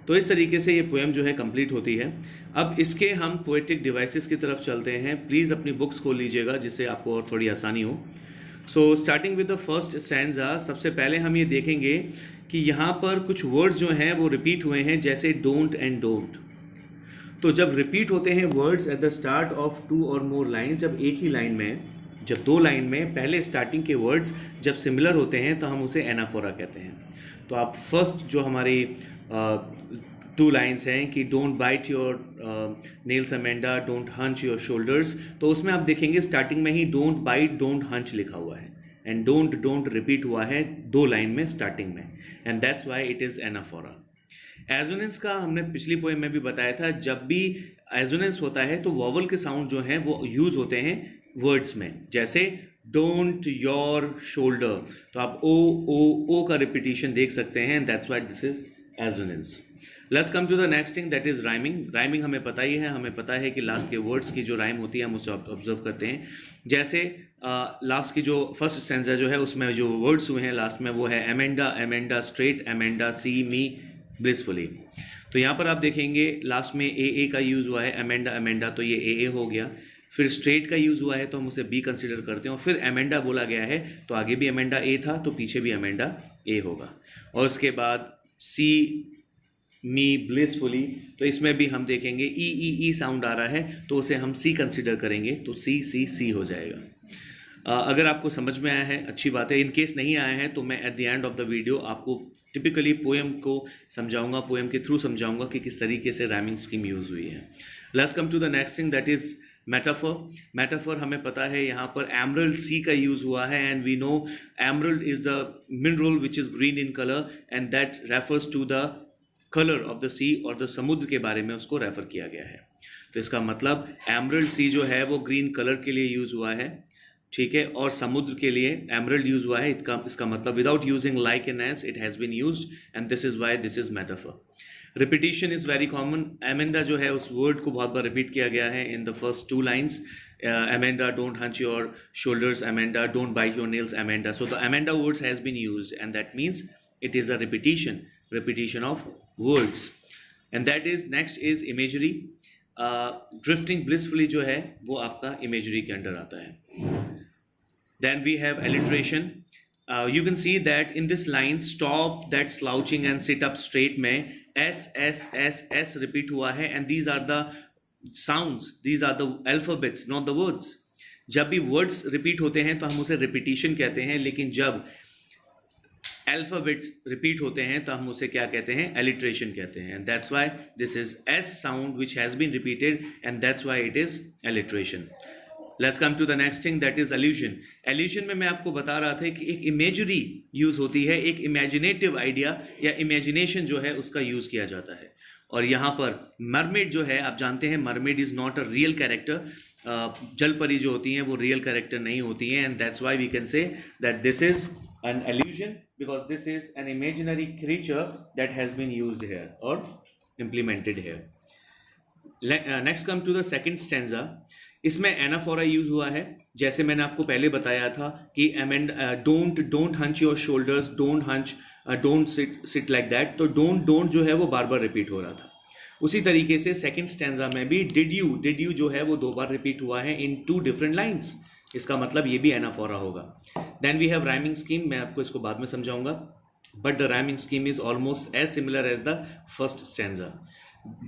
तो इस तरीके से ये पोएम जो है कंप्लीट होती है। अब इसके हम पोएटिक डिवाइसेस की तरफ चलते हैं। प्लीज़ अपनी बुक्स खोल लीजिएगा जिससे आपको और थोड़ी आसानी हो। So starting with the first stanza, सबसे पहले हम ये देखेंगे कि यहाँ पर कुछ वर्ड्स जो हैं वो रिपीट हुए हैं, जैसे डोंट एंड डोंट। तो जब रिपीट होते हैं words at the start of 2 और मोर लाइन, जब एक ही लाइन में, जब 2 लाइन में पहले स्टार्टिंग के वर्ड्स जब सिमिलर होते हैं तो हम उसे एनाफोरा कहते हैं। तो आप फर्स्ट जो हमारी 2 लाइन्स हैं कि don't bite your nails Amanda, don't hunch your shoulders, तो उसमें आप देखेंगे स्टार्टिंग में ही डोंट बाइट डोंट हंच लिखा हुआ है, एंड डोंट रिपीट हुआ है 2 लाइन में स्टार्टिंग में, and that's why it is anaphora. Assonance का हमने पिछली पोएम में भी बताया था, जब भी एजोनेंस होता है तो वॉवल के साउंड जो हैं वो यूज़ होते हैं वर्ड्स में, जैसे डोंट योर शोल्डर, तो आप ओ का रिपीटिशन देख सकते हैं, that's why this is assonance. Let's come to the next thing, that is rhyming. Rhyming हमें पता ही है, हमें पता है कि लास्ट के वर्ड्स की जो राइम होती है हम उसे ऑब्जर्व करते हैं। जैसे लास्ट की जो फर्स्ट स्टैंजा जो है उसमें जो वर्ड्स हुए हैं लास्ट में वो है अमेंडा, अमेंडा स्ट्रेट, अमेंडा सी मी ब्लिसफुली। तो यहाँ पर आप देखेंगे लास्ट में ए का यूज़ हुआ है, अमेंडा अमेंडा, तो ये ए हो गया। फिर स्ट्रेट का यूज़ हुआ है तो हम उसे बी कंसिडर करते हैं, और फिर अमेंडा बोला गया है तो आगे भी अमेंडा ए था तो पीछे भी अमेंडा ए होगा। और उसके बाद सी मी ब्लिसफुली, तो इसमें भी हम देखेंगे ई साउंड आ रहा है तो उसे हम सी कंसिडर करेंगे, तो सी हो जाएगा। अगर आपको समझ में आया है अच्छी बात है, इन केस नहीं आया है तो मैं at the end of the video आपको टिपिकली पोएम को समझाऊंगा, पोएम के थ्रू समझाऊंगा कि किस तरीके से राइमिंग स्कीम यूज़ हुई है। Let's come to the next thing, that is metaphor. Metaphor हमें पता है यहाँ पर एमरल्ड सी का यूज़ हुआ है, and we know emerald is the mineral which is green in colour, and that refers to the colour of the sea, और the समुद्र के बारे में उसको रेफर किया गया है। तो इसका मतलब एमरल्ड सी जो है वो ग्रीन कलर के लिए यूज़ हुआ है, ठीक है, और समुद्र के लिए एमरल्ड यूज हुआ है। इसका मतलब without using like and as it has been used, and this is why this is metaphor. Repetition is very common. Amanda जो है उस वर्ड को बहुत बार रिपीट किया गया है in the first 2 lines. Amanda don't hunch your shoulders, Amanda don't bite your nails, Amanda. So the Amanda words has been used, and that means it is a repetition of words. And that is next is imagery. Drifting blissfully जो है वो आपका imagery के under आता है। Then we have alliteration. You can see that in this line, stop that slouching and sit up straight में S repeat हुआ है, and these are the sounds, these are the alphabets, not the words. जब भी words repeat होते हैं तो हम उसे repetition कहते हैं, लेकिन जब alphabets repeat होते हैं तो हम उसे क्या कहते हैं, alliteration कहते हैं, and that's why this is S sound which has been repeated, and that's why it is alliteration. Let's come to the next thing, that is allusion. Allusion में मैं आपको बता रहा था कि एक imagery यूज़ होती है, एक imaginative idea या imagination जो है उसका यूज़ किया जाता है। और यहाँ पर मरमेड जो है, आप जानते हैं mermaid is not a real character. जल परी जो होती हैं वो रियल कैरेक्टर नहीं होती हैं, and that's why we can say that this is an allusion because this is an imaginary creature that has been used here or implemented here. Next come to the second stanza. इसमें anaphora use हुआ है, जैसे मैंने आपको पहले बताया था कि don't hunch your shoulders, don't hunch, don't sit like that, तो डोंट जो है वो बार बार रिपीट हो रहा था। उसी तरीके से सेकंड स्टैंजा में भी डिड यू जो है वो 2 बार रिपीट हुआ है इन 2 डिफरेंट लाइन्स। इसका मतलब ये भी एनाफोरा होगा। Then we have rhyming scheme, मैं आपको इसको बाद में समझाऊंगा, but the rhyming scheme is almost as similar as the first stanza.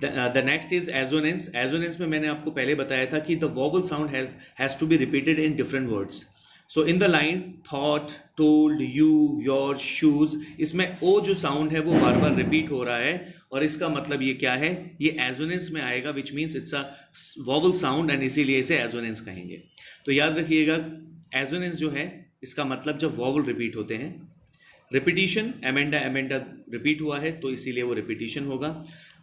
The next is assonance. Assonance में मैंने आपको पहले बताया था कि the vowel sound has to be repeated in different words. So in the line thought, told, you, your, shoes, इसमें o जो sound है वो बार बार repeat हो रहा है, और इसका मतलब ये क्या है, ये assonance में आएगा, which means it's a vowel sound, and इसीलिए इसे assonance कहेंगे। तो याद रखिएगा assonance जो है इसका मतलब जब vowel repeat होते हैं। रिपीटिशन, अमेंडा रिपीट हुआ है तो इसीलिए वो रिपीटिशन होगा।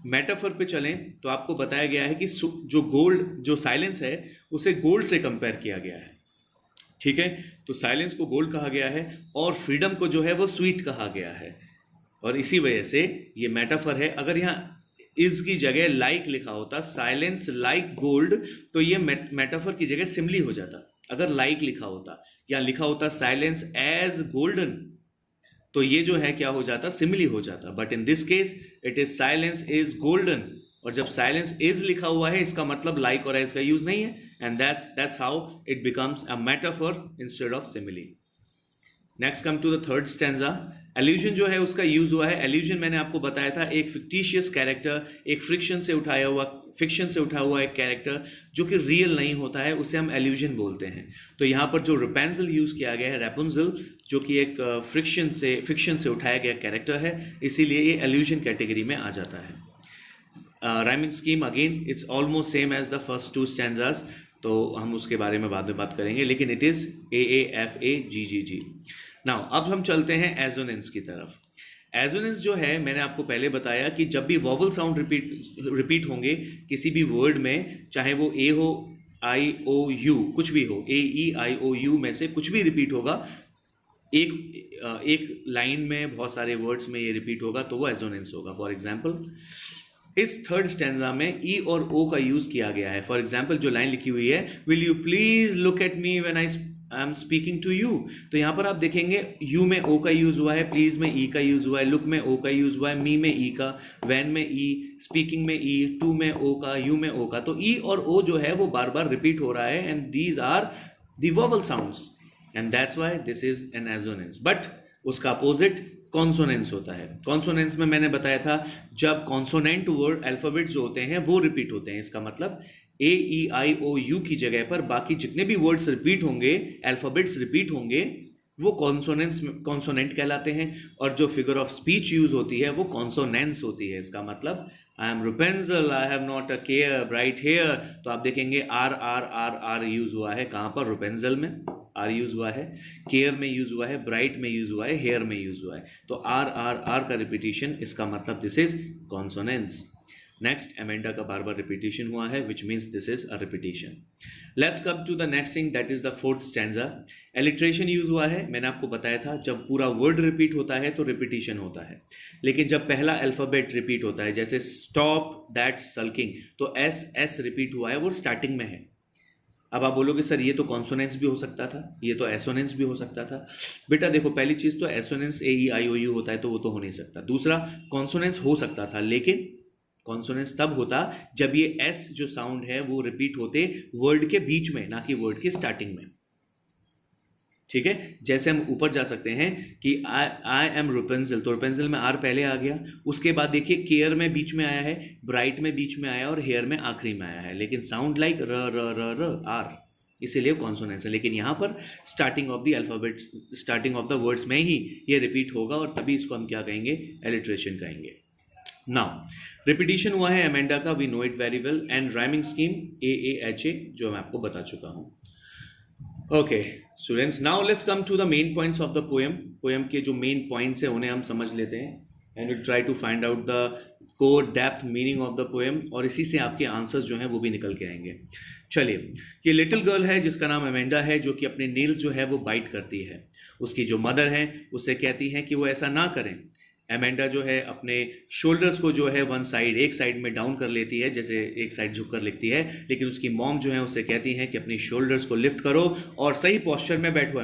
मेटाफर पे चलें तो आपको बताया गया है कि जो साइलेंस है उसे गोल्ड से कंपेयर किया गया है, ठीक है, तो साइलेंस को गोल्ड कहा गया है और फ्रीडम को जो है वो स्वीट कहा गया है, और इसी वजह से ये मेटाफर है। अगर यहाँ इज की जगह लाइक लिखा होता, साइलेंस लाइक गोल्ड, तो ये मेटाफर की जगह सिमली हो जाता। अगर लाइक लिखा होता या लिखा होता साइलेंस एज गोल्डन, तो ये जो है क्या हो जाता, सिमिली हो जाता। But in this case it is silence is golden, और जब साइलेंस इज लिखा हुआ है इसका मतलब लाइक और एज का यूज नहीं है, and that's how it becomes a metaphor instead of simile. Next come to the third stanza. Allusion जो है उसका यूज हुआ है। एल्यूजन मैंने आपको बताया था एक फिक्टिशियस कैरेक्टर, एक फिक्शन से उठाया हुआ एक कैरेक्टर जो कि रियल नहीं होता है, उसे हम एल्यूजन बोलते हैं। तो यहाँ पर जो रैपुंज़ल यूज किया गया है, रैपुंज़ल जो कि एक फिक्शन से उठाया गया कैरेक्टर है, इसीलिए ये एल्यूजन कैटेगरी में आ जाता है। Rhyming scheme again it's almost same as the first two stanzas, तो हम उसके बारे में बाद में बात करेंगे, लेकिन इट इज AAFAGGG। नाउ अब हम चलते हैं एजोनेंस की तरफ। एजोनेंस जो है मैंने आपको पहले बताया कि जब भी वॉवल साउंड रिपीट होंगे किसी भी वर्ड में, चाहे वो ए हो, आई ओ यू, कुछ भी हो, AEIOU में से कुछ भी रिपीट होगा, एक लाइन में बहुत सारे वर्ड्स में ये रिपीट होगा, तो वो एजोनेंस होगा। फॉर एग्जाम्पल इस थर्ड स्टैंजा में ई और ओ का यूज किया गया है। फॉर एग्जाम्पल जो लाइन लिखी हुई है, will you please look at me when I am speaking to you, तो यहां पर आप देखेंगे यू में ओ का यूज हुआ है, प्लीज में ई का यूज हुआ है, लुक में ओ का यूज हुआ है, मी में ई का, वैन में ई, स्पीकिंग में ई, टू में ओ का, यू में ओ का। तो ई और ओ जो है वो बार बार रिपीट हो रहा है, and these are the vowel sounds, and that's why this is an assonance. But उसका अपोजिट कॉन्सोनेंस होता है। कॉन्सोनेंस में मैंने बताया था जब कॉन्सोनेंट वर्ड अल्फाबेट्स जो होते हैं वो रिपीट होते हैं, इसका मतलब AEIOU की जगह पर बाकी जितने भी वर्ड्स रिपीट होंगे, अल्फाबेट्स रिपीट होंगे, वो कॉन्सोनेंट कहलाते हैं। और जो फिगर ऑफ स्पीच यूज होती है वो कॉन्सोनेंस होती है। इसका मतलब I am Rapunzel, I have not a care bright hair, तो आप देखेंगे R R R R use हुआ है। कहां पर? रुपेंजल में आर यूज हुआ है, केयर में यूज हुआ है, ब्राइट में यूज हुआ है, हेयर में यूज हुआ है। तो आर आर आर का रिपीटिशन, इसका मतलब this is consonance. Next Amanda का बार बार रिपीटिशन हुआ है, which means this is a repetition. Let's come to the next thing, that is the fourth stanza. Alliteration use हुआ है। मैंने आपको बताया था जब पूरा वर्ड रिपीट होता है तो रिपीटिशन होता है, लेकिन जब पहला अल्फाबेट रिपीट होता है, जैसे स्टॉप दैट सल्किंग, तो एस रिपीट हुआ है, वो स्टार्टिंग में है। अब आप बोलोगे सर ये तो कॉन्सोनेंस भी हो सकता था, ये तो एसोनेंस भी हो सकता था। बेटा देखो, पहली चीज तो एसोनेंस AEIOU होता है, तो वो तो हो नहीं सकता। दूसरा, कॉन्सोनेंस हो सकता था, लेकिन कॉन्सोनेंस तब होता जब ये एस जो साउंड है वो रिपीट होते वर्ड के बीच में, ना कि वर्ड के स्टार्टिंग में। ठीक है, जैसे हम ऊपर जा सकते हैं कि आई एम रुपेंजल, तो रुपेंजल में आर पहले आ गया, उसके बाद देखिए केयर में बीच में आया है, ब्राइट में बीच में आया और हेयर में आखिरी में आया है, लेकिन साउंड लाइक र र र र आर, इसीलिए कॉन्सोनेंस है। लेकिन यहां पर starting of the alphabet, starting of the words में ही ये रिपीट होगा, और तभी इसको हम क्या कहेंगे? एलिट्रेशन कहेंगे। नाउ रिपीटिशन हुआ है एमेंडा का, we know it very well, and rhyming scheme AAHA जो मैं आपको बता चुका हूं। Okay students, now let's come to the main points of the poem. Poem के जो मेन पॉइंट्स हैं उन्हें हम समझ लेते हैं, and will try to find out the core depth meaning of the poem, और इसी से आपके आंसर्स जो हैं वो भी निकल के आएंगे। चलिए, ये लिटिल गर्ल है जिसका नाम एमेंडा है, जो कि अपने नेल्स जो है वो बाइट करती है। उसकी जो मदर है उससे कहती हैं कि वो ऐसा ना करें। एमेंडा जो है अपने शोल्डर्स को जो है एक साइड में डाउन कर लेती है, जैसे एक साइड झुक कर लिखती है, लेकिन उसकी मॉम जो है उससे कहती हैं कि अपनी शोल्डर्स को लिफ्ट करो और सही पोस्चर में बैठो।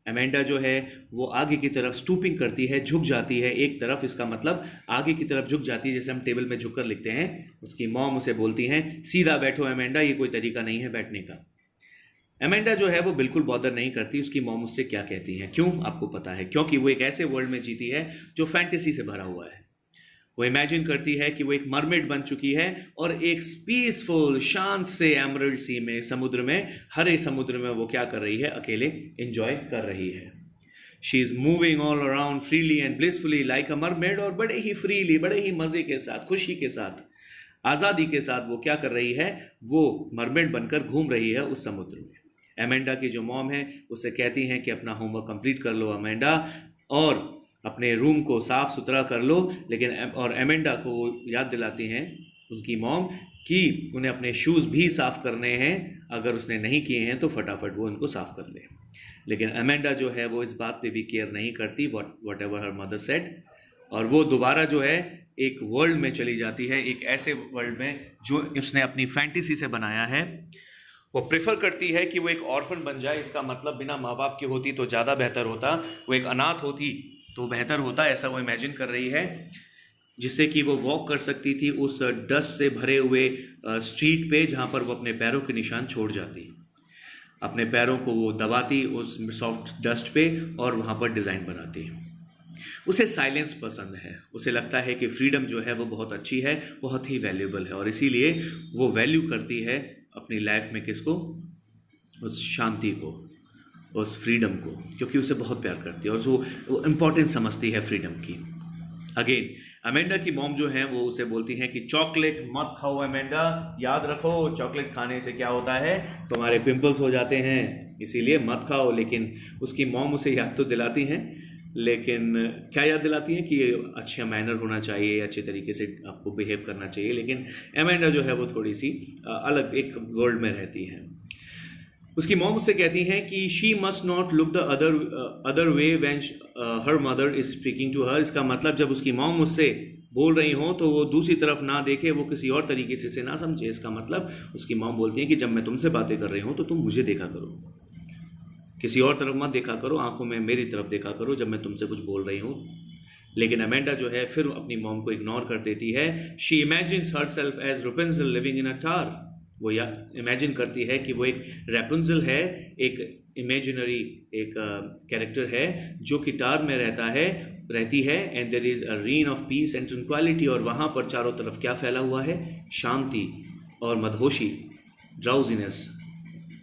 एमेंडा जो है वो आगे की तरफ स्टूपिंग करती है, झुक जाती है एक तरफ, इसका मतलब आगे की तरफ झुक जाती है, जैसे हम टेबल में झुक कर लिखते हैं। उसकी मॉम उसे बोलती हैं सीधा बैठो एमेंडा, ये कोई तरीका नहीं है बैठने का। एमेंडा जो है वो बिल्कुल बॉदर नहीं करती। उसकी मॉम उससे क्या कहती है? क्यों? आपको पता है, क्योंकि वो एक ऐसे वर्ल्ड में जीती है जो फैंटेसी से भरा हुआ है। वो इमेजिन करती है कि वो एक मरमेड बन चुकी है और एक पीसफुल शांत से एमरल्ड सी में, समुद्र में, हरे समुद्र में वो क्या कर रही है? अकेले एंजॉय कर रही है। She is moving all around freely and blissfully like a mermaid, और बड़े ही फ्रीली, बड़े ही मजे के साथ, खुशी के साथ, आजादी के साथ वो क्या कर रही है? वो मरमेड बनकर घूम रही है उस समुद्र में। एमेंडा की जो मॉम है उससे कहती हैं कि अपना होमवर्क कंप्लीट कर लो एमेंडा, और अपने रूम को साफ सुथरा कर लो। लेकिन और एमेंडा को याद दिलाती हैं उसकी मॉम कि उन्हें अपने शूज़ भी साफ करने हैं, अगर उसने नहीं किए हैं तो फटाफट वो उनको साफ कर ले। लेकिन एमेंडा जो है वो इस बात पे भी केयर नहीं करती, what ever her mother said, और वो दोबारा जो है एक वर्ल्ड में चली जाती है, एक ऐसे वर्ल्ड में जो उसने अपनी फैंटेसी से बनाया है। वो प्रेफर करती है कि वो एक ऑर्फन बन जाए, इसका मतलब बिना माँ बाप की होती तो ज़्यादा बेहतर होता, वो एक अनाथ होती तो बेहतर होता, ऐसा वो इमेजिन कर रही है, जिससे कि वो वॉक कर सकती थी उस डस्ट से भरे हुए स्ट्रीट पे जहाँ पर वो अपने पैरों के निशान छोड़ जाती, अपने पैरों को वो दबाती उस सॉफ्ट डस्ट पे और वहाँ पर डिज़ाइन बनाती। उसे साइलेंस पसंद है, उसे लगता है कि फ्रीडम जो है वो बहुत अच्छी है, बहुत ही वैल्यूएबल है, और इसीलिए वो वैल्यू करती है अपनी लाइफ में किसको, उस शांति को, उस फ्रीडम को, क्योंकि उसे बहुत प्यार करती है और वो इम्पोर्टेंस समझती है फ्रीडम की। अगेन अमेंडा की मॉम जो है वो उसे बोलती हैं कि चॉकलेट मत खाओ अमेंडा, याद रखो चॉकलेट खाने से क्या होता है, तुम्हारे पिंपल्स हो जाते हैं, इसीलिए मत खाओ। लेकिन उसकी मॉम उसे याद तो दिलाती हैं, लेकिन क्या याद दिलाती हैं कि अच्छा मैनर होना चाहिए, अच्छे तरीके से आपको बिहेव करना चाहिए। लेकिन अमेंडा जो है वो थोड़ी सी अलग एक वर्ल्ड में रहती है। उसकी मॉम उससे कहती हैं कि she must not look the other way when her mother is speaking to her. इसका मतलब जब उसकी मॉम उससे बोल रही हो तो वो दूसरी तरफ ना देखे, वो किसी और तरीके से इसे ना समझे। इसका मतलब उसकी मॉम बोलती है कि जब मैं तुमसे बातें कर रही हूँ तो तुम मुझे देखा करो, किसी और तरफ मत देखा करो, आंखों में मेरी तरफ देखा करो जब मैं तुमसे कुछ बोल रही हूँ। लेकिन अमेंडा जो है फिर अपनी मॉम को इग्नोर कर देती है। She imagines herself as Rapunzel living in a tower. वो या इमेजिन करती है कि वो एक रेपुंजल है, एक इमेजिनरी एक कैरेक्टर है जो कि टावर में रहती है, and there is a reign of peace and tranquility. और वहाँ पर चारों तरफ क्या फैला हुआ है, शांति और मदहोशी, ड्राउजीनेस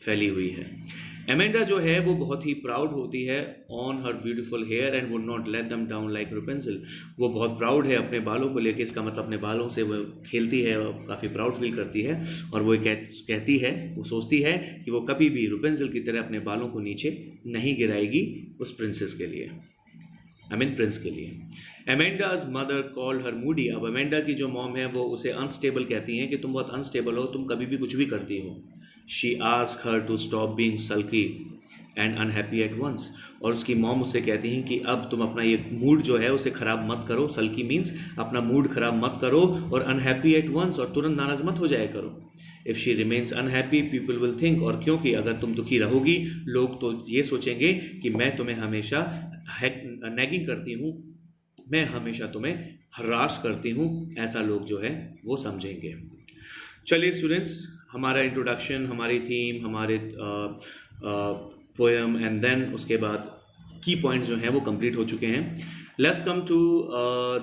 फैली हुई है। अमेंडा जो है वो बहुत ही प्राउड होती है on her beautiful hair and would not let them down like Rapunzel. वो बहुत प्राउड है अपने बालों को लेके, इसका मतलब अपने बालों से वो खेलती है और काफ़ी प्राउड फील करती है। और वो कहती है, वो सोचती है कि वो कभी भी रेपुंजल की तरह अपने बालों को नीचे नहीं गिराएगी उस प्रिंसेस के लिए, प्रिंस के लिए। अमेंडाज मदर कॉल्ड हर मूडी। अब अमेंडा की जो मॉम है वो उसे अनस्टेबल कहती हैं कि तुम बहुत अनस्टेबल हो, तुम कभी भी कुछ भी करती हो। She ask her to stop being sulky and unhappy at once. और उसकी मॉम उससे कहती हैं कि अब तुम अपना ये मूड जो है उसे ख़राब मत करो। सल्की मीन्स अपना मूड ख़राब मत करो, और अनहैप्पी एट वंस, और तुरंत नाराज़ मत हो जाया करो। If she remains unhappy people will think, और क्योंकि अगर तुम दुखी रहोगी लोग तो ये सोचेंगे कि मैं तुम्हें हमेशा नैगिंग करती हूँ, मैं हमेशा तुम्हें हरास करती हूँ, ऐसा लोग जो है वो समझेंगे। चलिए स्टूडेंट्स, हमारा इंट्रोडक्शन, हमारी थीम, हमारे पोएम एंड देन उसके बाद की पॉइंट्स जो हैं वो कंप्लीट हो चुके हैं। Let's come to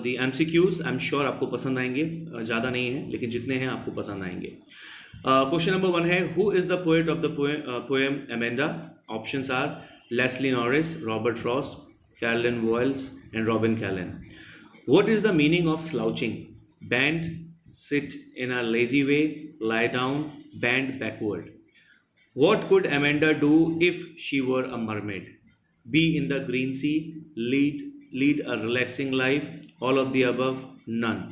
the MCQs। I am sure आपको पसंद आएंगे, ज़्यादा नहीं है लेकिन जितने हैं आपको पसंद आएंगे। क्वेश्चन नंबर 1 है, who is the poet of the poem Amanda? Options are Leslie Norris, Robert Frost, Caroline Walls and Robin Callan. What is the meaning of slouching? Bend, sit in a lazy way, lie down, bend backward. What could Amanda do if she were a mermaid? Be in the green sea, lead a relaxing life, all of the above, none.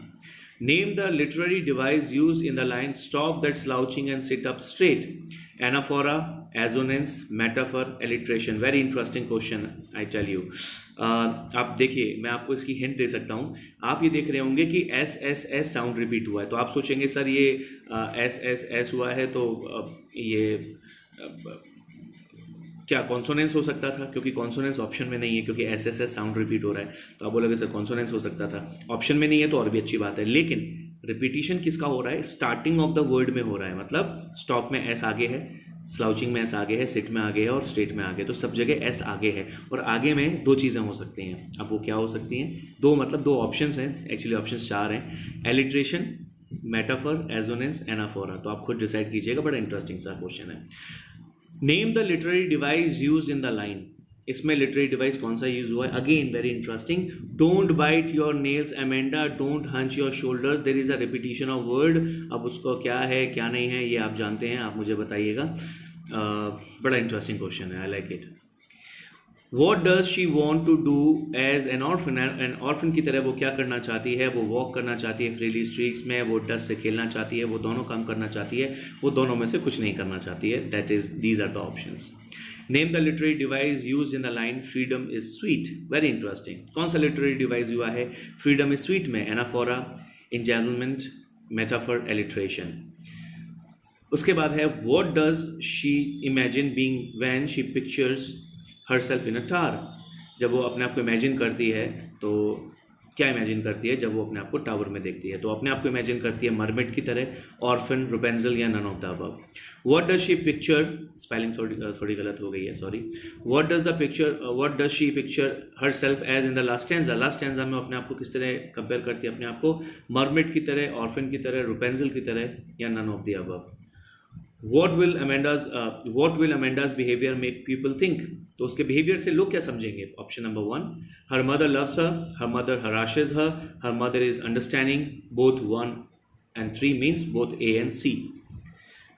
Name the literary device used in the line stop that slouching and sit up straight. Anaphora, assonance, metaphor, alliteration. Very interesting question, I tell you. आप देखिए, मैं आपको इसकी hint दे सकता हूँ। आप ये देख रहे होंगे कि S S S sound repeat हुआ है, तो आप सोचेंगे सर ये एस एस एस हुआ है तो ये क्या कॉन्सोनेंस हो सकता था? क्योंकि कॉन्सोनेंस ऑप्शन में नहीं है, क्योंकि S S S sound repeat हो रहा है, तो आप बोलोगे सर कॉन्सोनेंस हो सकता था। ऑप्शन में नहीं है तो और भी अच्छी बात है, लेकिन रिपीटिशन किसका हो रहा है? स्टार्टिंग ऑफ द वर्ड में हो रहा है। मतलब स्टॉप में एस आगे है, स्लाउचिंग में एस आगे है, सिट में आगे है और स्ट्रेट में आगे, तो सब जगह एस आगे है। और आगे में दो चीज़ें हो सकती हैं। अब वो क्या हो सकती हैं? दो, मतलब दो ऑप्शंस हैं, एक्चुअली ऑप्शंस 4 हैं। Alliteration, metaphor, assonance, anaphora. तो आप खुद डिसाइड कीजिएगा, बड़ा इंटरेस्टिंग सा क्वेश्चन है। Name the literary device used in the line. इसमें लिटरेरी डिवाइस कौन सा यूज हुआ है? Again very interesting. Don't bite your nails Amanda, don't hunch your shoulders. There is a repetition of word. अब उसको क्या है क्या नहीं है ये आप जानते हैं, आप मुझे बताइएगा। बड़ा इंटरेस्टिंग क्वेश्चन है, I like it. What does she want to do as an orphan? An orphan की तरह वो क्या करना चाहती है? वो वॉक करना चाहती है फ्रीली स्ट्रीट्स में, वो डस्ट से खेलना चाहती है, वो दोनों काम करना चाहती है, वो दोनों में से कुछ नहीं करना चाहती है। That is, these are the options. Name the literary device use in the line freedom is sweet. Very interesting. कौन सा लिटरेरी डिवाइस हुआ है फ्रीडम इज स्वीट में? Anaphora, enjambment, metaphor, alliteration. उसके बाद है what does she imagine being when she pictures herself in a tower. जब वो अपने आप को इमेजिन करती है तो क्या इमेजिन करती है जब वो अपने आप को टावर में देखती है? तो अपने आप को इमेजिन करती है मरमेड की तरह, ऑर्फन, रुपेंजल या none of the above. What does she picture, spelling थोड़ी गलत हो गई है, sorry. What does she picture herself as in the last stanza. Last stanza में अपने आप को किस तरह कंपेयर करती है अपने आप को? मरमेड की तरह, ऑर्फन की तरह, रुपेंजल की तरह या none of the above. What will Amanda's behavior make people think? तो उसके behavior से लोग क्या समझेंगे? Option number 1, her mother loves her, her mother harasses her, her mother is understanding, both 1 and 3 means both A and C।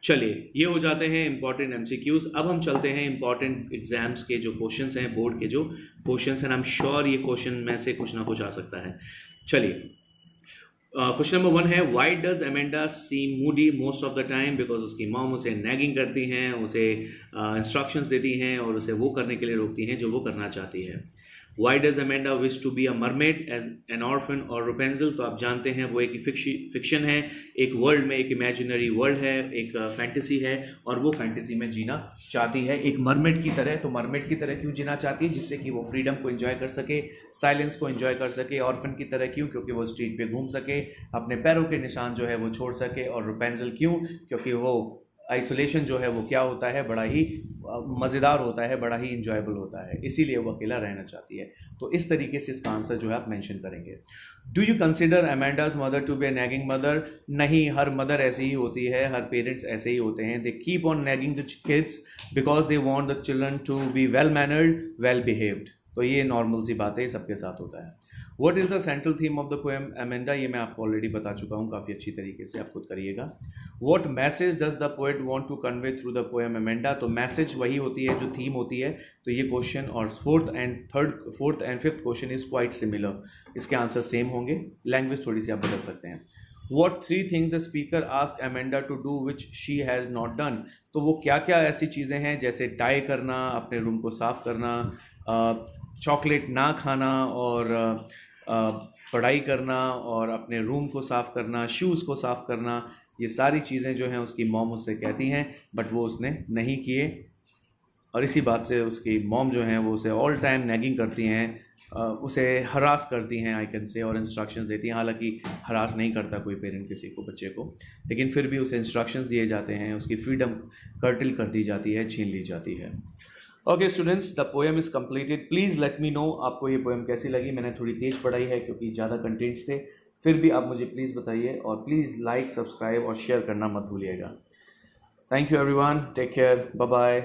चलिए, ये हो जाते हैं इंपॉर्टेंट MCQs। अब हम चलते हैं इंपॉर्टेंट एग्जाम्स के जो क्वेश्चंस हैं, बोर्ड के जो क्वेश्चंस हैं। आई एम श्योर ये क्वेश्चन में से कुछ ना कुछ आ सकता है। चलिए, क्वेश्चन नंबर 1 है why does Amanda seem moody most of the time? Because उसकी मॉम उसे नैगिंग करती हैं, उसे इंस्ट्रक्शंस देती हैं और उसे वो करने के लिए रोकती हैं जो वो करना चाहती है। Why does Amanda wish to be a mermaid as an orphan और रुपेंजल? तो आप जानते हैं वो एक फिक्शन है, एक वर्ल्ड में एक इमेजिनरी वर्ल्ड है, एक फैंटेसी है और वो फैंटेसी में जीना चाहती है एक मरमेड की तरह। तो मरमेड की तरह क्यों जीना चाहती है? जिससे कि वो फ्रीडम को एंजॉय कर सके, साइलेंस को एंजॉय कर सके। ऑर्फन की तरह क्यों? क्योंकि वो स्ट्रीट पे घूम सके, अपने पैरों के निशान जो है वो छोड़ सके। और रुपेंजल क्यों? क्योंकि वो आइसोलेशन जो है वो क्या होता है, बड़ा ही मज़ेदार होता है, बड़ा ही इंजॉयबल होता है, इसीलिए वो अकेला रहना चाहती है। तो इस तरीके से इसका आंसर जो है आप मेंशन करेंगे। Do you consider Amanda's mother to be a nagging mother? नहीं, हर मदर ऐसी ही होती है, हर पेरेंट्स ऐसे ही होते हैं। They keep on nagging the kids because they want the children to be well mannered, well behaved. तो ये नॉर्मल सी बात है, सबके साथ होता है। What is the central theme of the poem Amanda? ये मैं आपको ऑलरेडी बता चुका हूँ काफ़ी अच्छी तरीके से, आप खुद करिएगा। What message does the poet want to convey through the poem Amanda? तो मैसेज वही होती है जो थीम होती है। तो ये क्वेश्चन और fourth and fifth question is quite similar, इसके आंसर सेम होंगे, लैंग्वेज थोड़ी सी आप बदल सकते हैं। What 3 things the speaker asked Amanda to do which she has not done? तो वो क्या क्या ऐसी चीज़ें हैं जैसे टाई करना, अपने रूम को साफ करना, चॉकलेट ना खाना और पढ़ाई करना और अपने रूम को साफ़ करना, शूज़ को साफ़ करना। ये सारी चीज़ें जो हैं उसकी मॉम उससे कहती हैं, बट वो उसने नहीं किए और इसी बात से उसकी मॉम जो हैं वो उसे ऑल टाइम नैगिंग करती हैं, उसे हरास करती हैं आई कैन से, और इंस्ट्रक्शंस देती हैं। हालांकि हरास नहीं करता कोई पेरेंट किसी को, बच्चे को, लेकिन फिर भी उसे इंस्ट्रक्शंस दिए जाते हैं, उसकी फ्रीडम कर्टिल कर दी जाती है, छीन ली जाती है। Okay students, the poem is completed. Please let me know आपको ये पोएम कैसी लगी। मैंने थोड़ी तेज़ पढ़ाई है क्योंकि ज़्यादा कंटेंट्स थे, फिर भी आप मुझे प्लीज़ बताइए और प्लीज़ लाइक, सब्सक्राइब और शेयर करना मत भूलिएगा। Thank you everyone, take care, bye bye.